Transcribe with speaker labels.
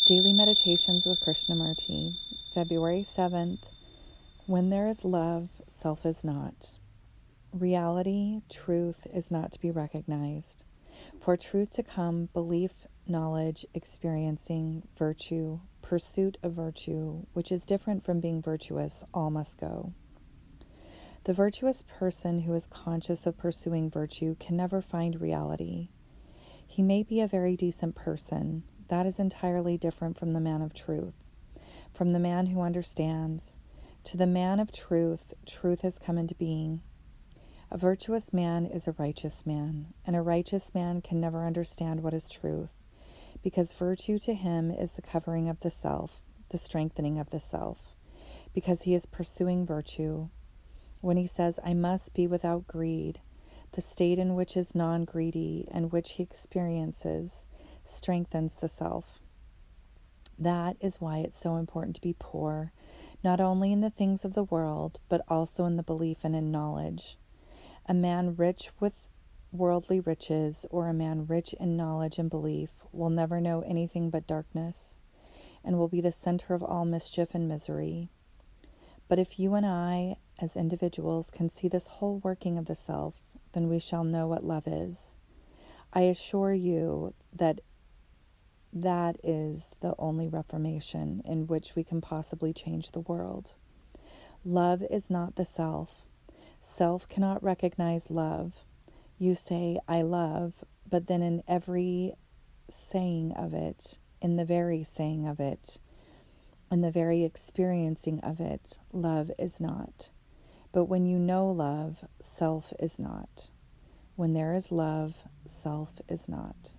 Speaker 1: Daily Meditations with Krishnamurti, February 7th. When there is love, self is not. Reality, truth is not to be recognized. For truth to come, belief, knowledge, experiencing, virtue, pursuit of virtue, which is different from being virtuous, all must go. The virtuous person who is conscious of pursuing virtue can never find reality. He may be a very decent person. That is entirely different from the man of truth. From the man who understands, to the man of truth, truth has come into being. A virtuous man is a righteous man, and a righteous man can never understand what is truth, because virtue to him is the covering of the self, the strengthening of the self, because he is pursuing virtue. When he says, I must be without greed, the state in which is non-greedy and which he experiences strengthens the self. That is why it's so important to be poor, not only in the things of the world, but also in the belief and in knowledge. A man rich with worldly riches or a man rich in knowledge and belief will never know anything but darkness and will be the center of all mischief and misery. But if you and I, as individuals, can see this whole working of the self, then we shall know what love is. I assure you that is the only reformation in which we can possibly change the world. Love is not the self. Self cannot recognize love. You say, I love, but then in every saying of it, in the very saying of it, in the very experiencing of it, love is not. But when you know love, self is not. When there is love, self is not.